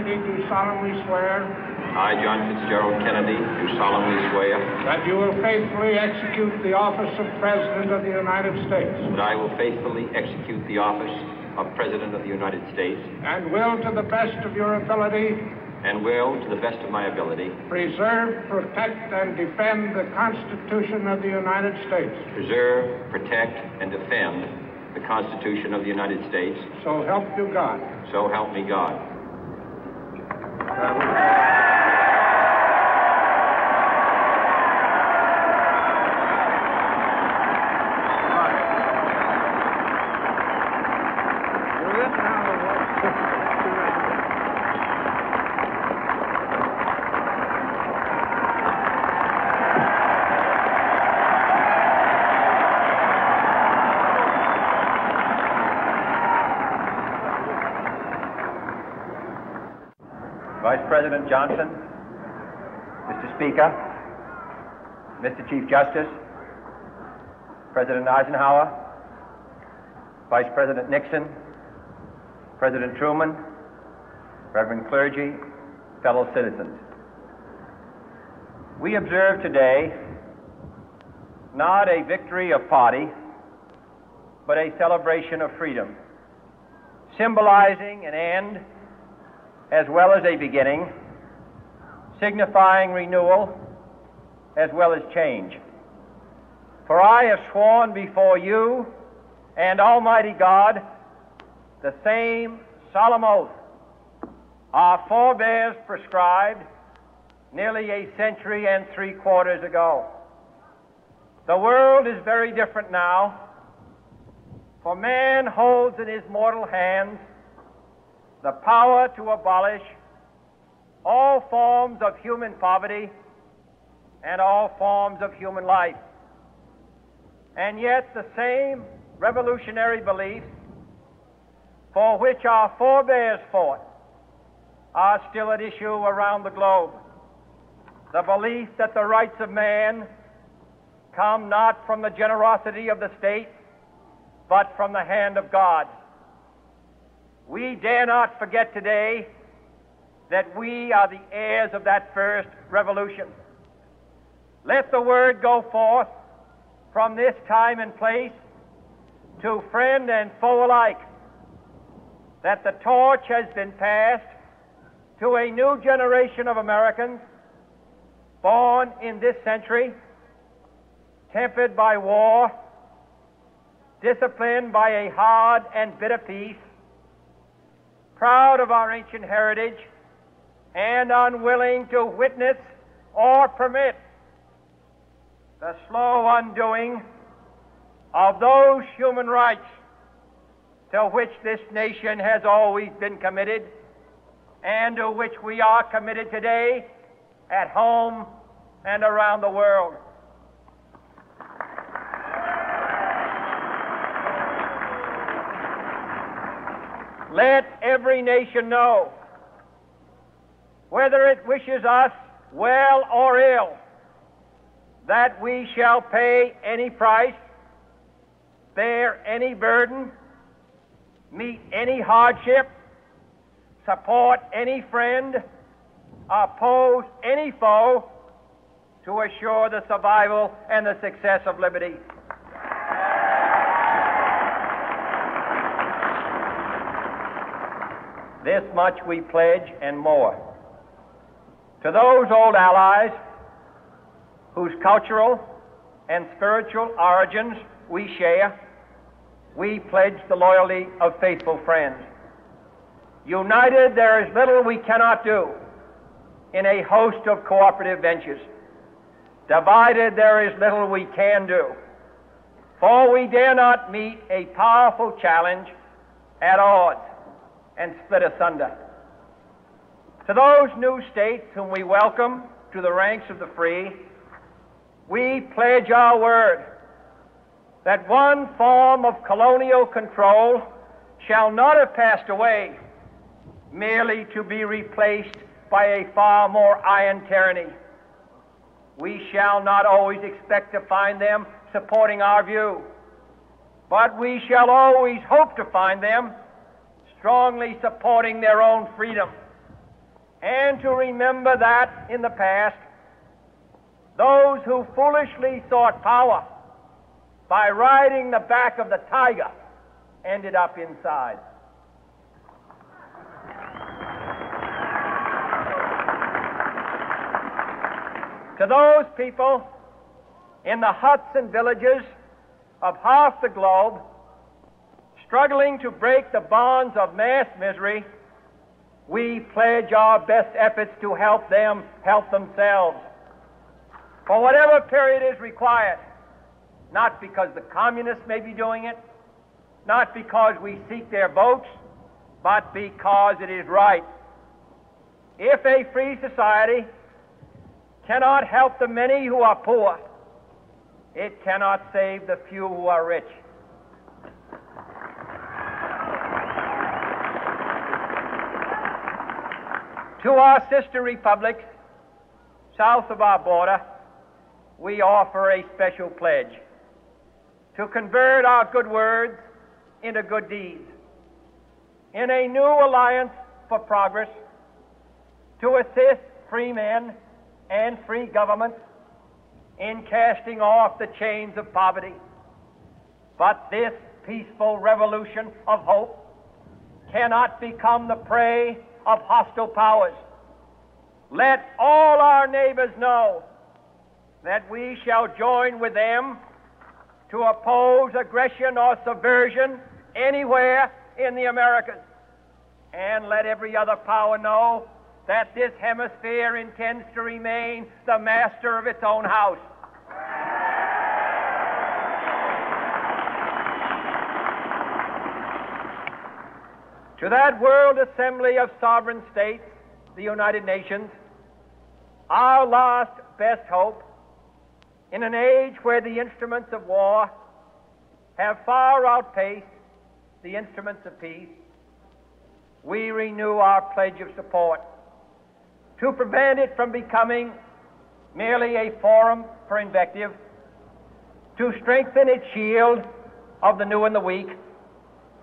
Kennedy, do solemnly swear. I, John Fitzgerald Kennedy, do solemnly swear. That you will faithfully execute the office of President of the United States. That I will faithfully execute the office of President of the United States. And will, to the best of your ability. And will, to the best of my ability. Preserve, protect, and defend the Constitution of the United States. Preserve, protect, and defend the Constitution of the United States. So help you God. So help me God. Vice President Johnson, Mr. Speaker, Mr. Chief Justice, President Eisenhower, Vice President Nixon, President Truman, Reverend clergy, fellow citizens. We observe today not a victory of party, but a celebration of freedom, symbolizing an end as well as a beginning, signifying renewal as well as change. For I have sworn before you and Almighty God the same solemn oath our forebears prescribed nearly a century and 3/4 ago. The world is very different now, for man holds in his mortal hands the power to abolish all forms of human poverty and all forms of human life. And yet the same revolutionary beliefs for which our forebears fought are still at issue around the globe. The belief that the rights of man come not from the generosity of the state, but from the hand of God. We dare not forget today that we are the heirs of that first revolution. Let the word go forth from this time and place to friend and foe alike that the torch has been passed to a new generation of Americans born in this century, tempered by war, disciplined by a hard and bitter peace, proud of our ancient heritage, and unwilling to witness or permit the slow undoing of those human rights to which this nation has always been committed and to which we are committed today at home and around the world. Let every nation know, whether it wishes us well or ill, that we shall pay any price, bear any burden, meet any hardship, support any friend, oppose any foe to assure the survival and the success of liberty. This much we pledge and more. To those old allies whose cultural and spiritual origins we share, we pledge the loyalty of faithful friends. United, there is little we cannot do in a host of cooperative ventures. Divided, there is little we can do, for we dare not meet a powerful challenge at odds and split asunder. To those new states whom we welcome to the ranks of the free, we pledge our word that one form of colonial control shall not have passed away merely to be replaced by a far more iron tyranny. We shall not always expect to find them supporting our view, but we shall always hope to find them strongly supporting their own freedom and to remember that in the past, those who foolishly sought power by riding the back of the tiger ended up inside. To those people in the huts and villages of half the globe struggling to break the bonds of mass misery, we pledge our best efforts to help them help themselves for whatever period is required, not because the communists may be doing it, not because we seek their votes, but because it is right. If a free society cannot help the many who are poor, it cannot save the few who are rich. To our sister republics south of our border, we offer a special pledge to convert our good words into good deeds, in a new alliance for progress, to assist free men and free governments in casting off the chains of poverty. But this peaceful revolution of hope cannot become the prey of hostile powers. Let all our neighbors know that we shall join with them to oppose aggression or subversion anywhere in the Americas. And let every other power know that this hemisphere intends to remain the master of its own house. To that World Assembly of Sovereign States, the United Nations, our last best hope, in an age where the instruments of war have far outpaced the instruments of peace, we renew our pledge of support to prevent it from becoming merely a forum for invective, to strengthen its shield of the new and the weak,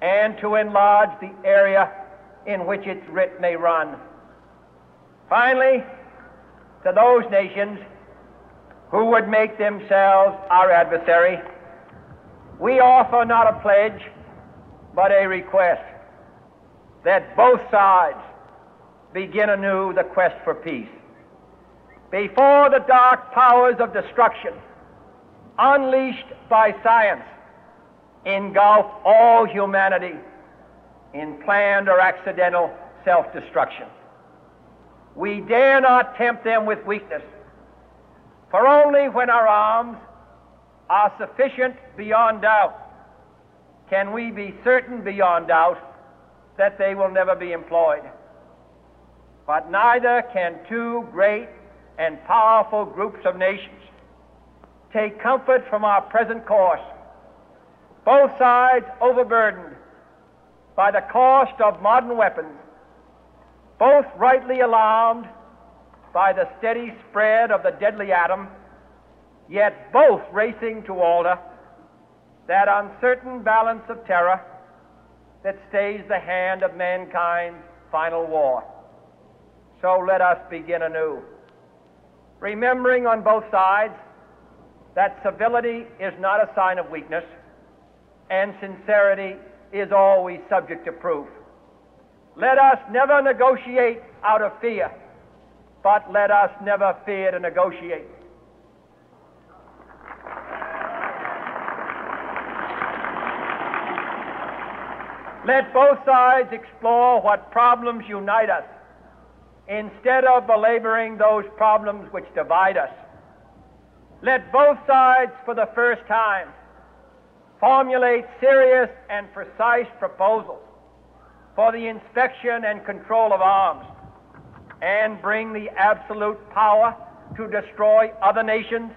and to enlarge the area in which its writ may run. Finally, to those nations who would make themselves our adversary, we offer not a pledge, but a request that both sides begin anew the quest for peace. Before the dark powers of destruction, unleashed by science, engulf all humanity in planned or accidental self-destruction, we dare not tempt them with weakness, for only when our arms are sufficient beyond doubt can we be certain beyond doubt that they will never be employed. But neither can two great and powerful groups of nations take comfort from our present course, both sides overburdened by the cost of modern weapons, both rightly alarmed by the steady spread of the deadly atom, yet both racing to alter that uncertain balance of terror that stays the hand of mankind's final war. So let us begin anew, remembering on both sides that civility is not a sign of weakness, and sincerity is always subject to proof. Let us never negotiate out of fear, but let us never fear to negotiate. Let both sides explore what problems unite us, instead of belaboring those problems which divide us. Let both sides, for the first time, formulate serious and precise proposals for the inspection and control of arms, and bring the absolute power to destroy other nations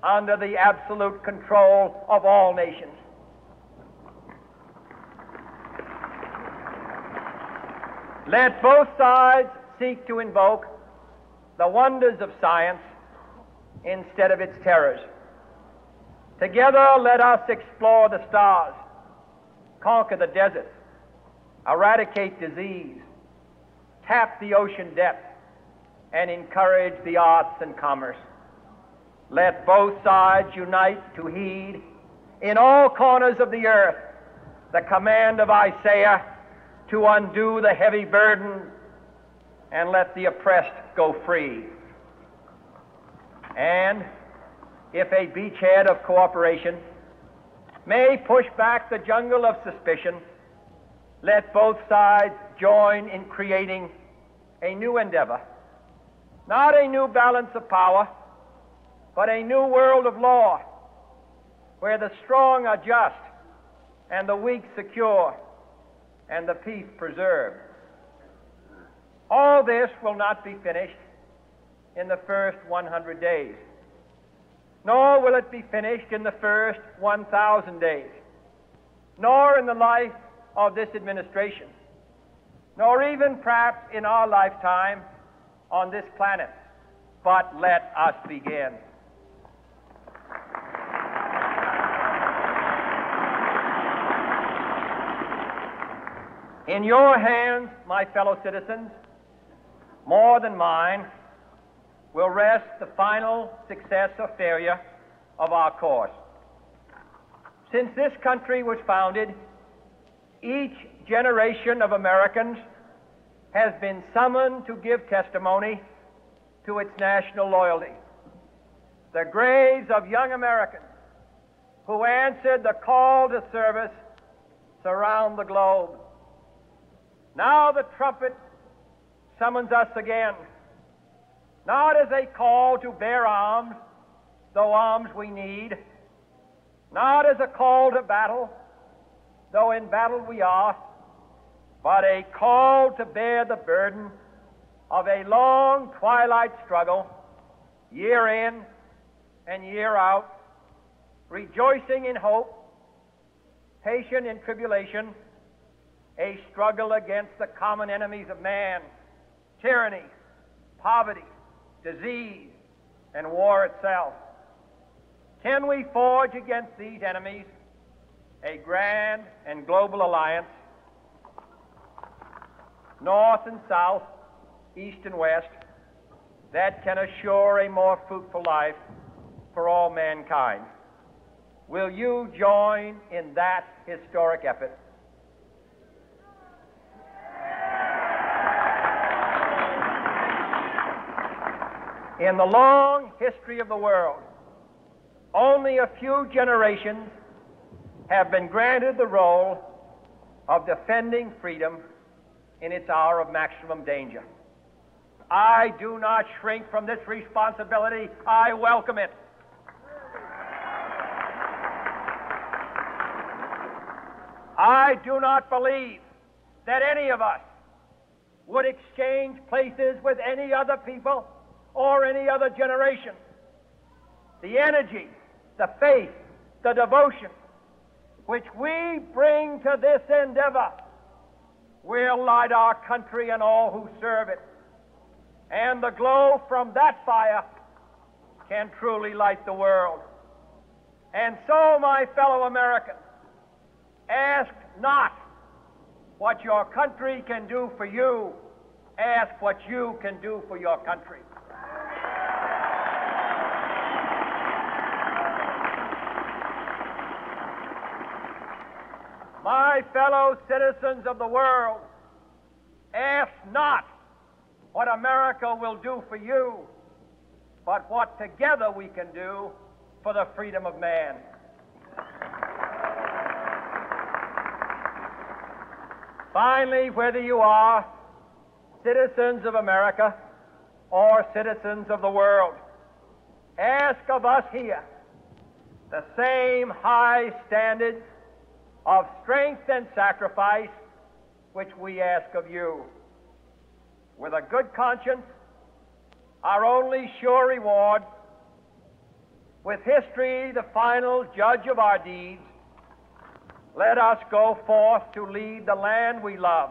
under the absolute control of all nations. Let both sides seek to invoke the wonders of science instead of its terrors. Together, let us explore the stars, conquer the deserts, eradicate disease, tap the ocean depth, and encourage the arts and commerce. Let both sides unite to heed in all corners of the earth the command of Isaiah to undo the heavy burden and let the oppressed go free. And if a beachhead of cooperation may push back the jungle of suspicion, let both sides join in creating a new endeavor, not a new balance of power, but a new world of law, where the strong are just and the weak secure and the peace preserved. All this will not be finished in the first 100 days, nor will it be finished in the first 1,000 days, nor in the life of this administration, nor even perhaps in our lifetime on this planet. But let us begin. In your hands, my fellow citizens, more than mine, will rest the final success or failure of our course. Since this country was founded, each generation of Americans has been summoned to give testimony to its national loyalty. The graves of young Americans who answered the call to service surround the globe. Now the trumpet summons us again, not as a call to bear arms, though arms we need, not as a call to battle, though in battle we are, but a call to bear the burden of a long twilight struggle, year in and year out, rejoicing in hope, patient in tribulation, a struggle against the common enemies of man, tyranny, poverty, disease, and war itself. Can we forge against these enemies a grand and global alliance, north and south, east and west, that can assure a more fruitful life for all mankind? Will you join in that historic effort? In the long history of the world, only a few generations have been granted the role of defending freedom in its hour of maximum danger. I do not shrink from this responsibility. I welcome it. I do not believe that any of us would exchange places with any other people or any other generation. The energy, the faith, the devotion which we bring to this endeavor will light our country and all who serve it. And the glow from that fire can truly light the world. And so, my fellow Americans, ask not what your country can do for you, ask what you can do for your country. My fellow citizens of the world, ask not what America will do for you, but what together we can do for the freedom of man. Finally, whether you are citizens of America or citizens of the world, ask of us here the same high standards of strength and sacrifice which we ask of you. With a good conscience, our only sure reward, with history the final judge of our deeds, let us go forth to lead the land we love,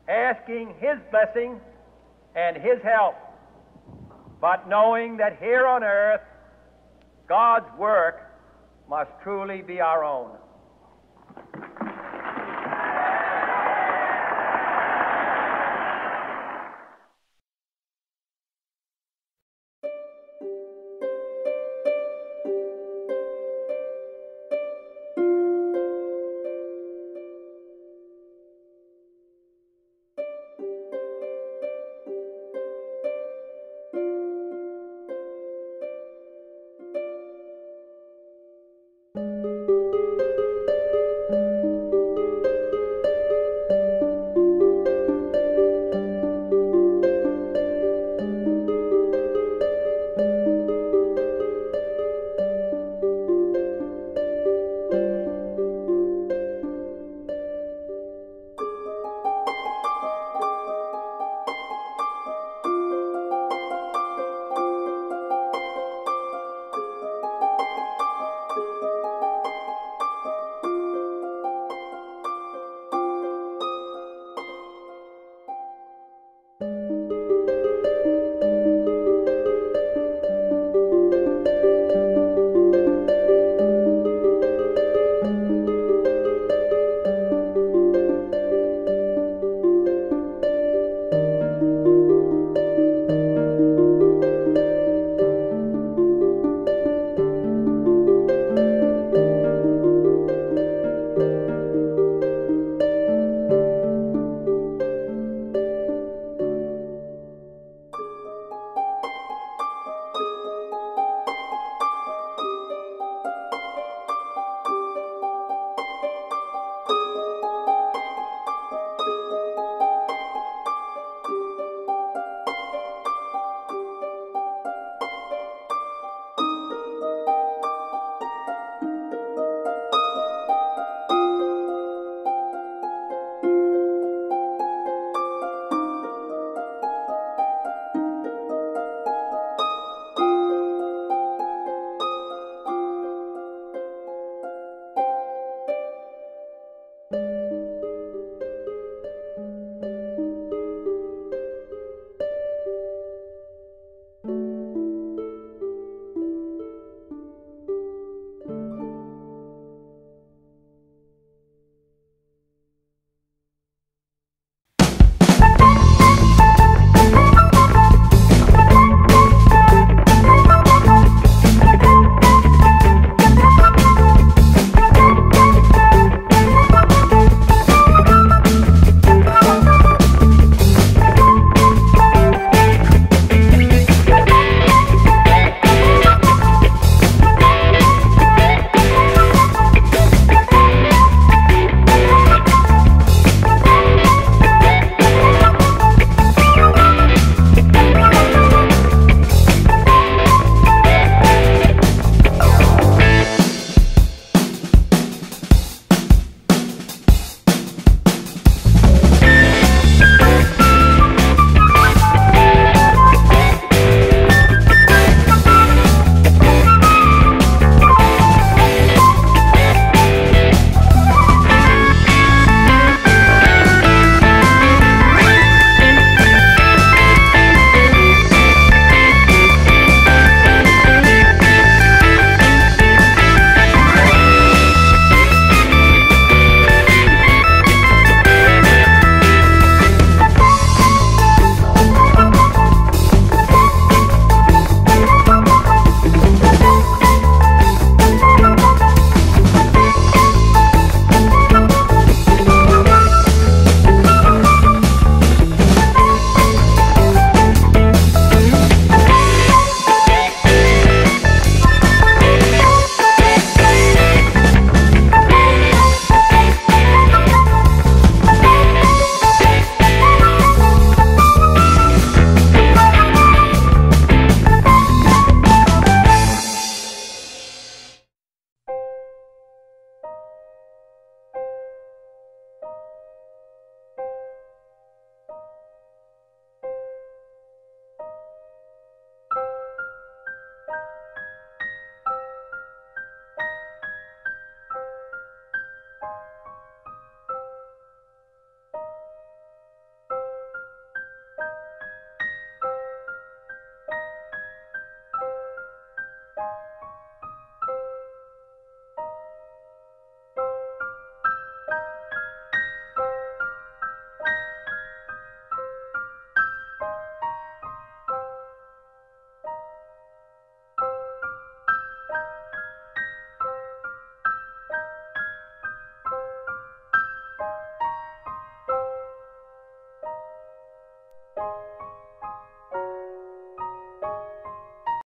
asking His blessing and His help, but knowing that here on earth, God's work must truly be our own. you.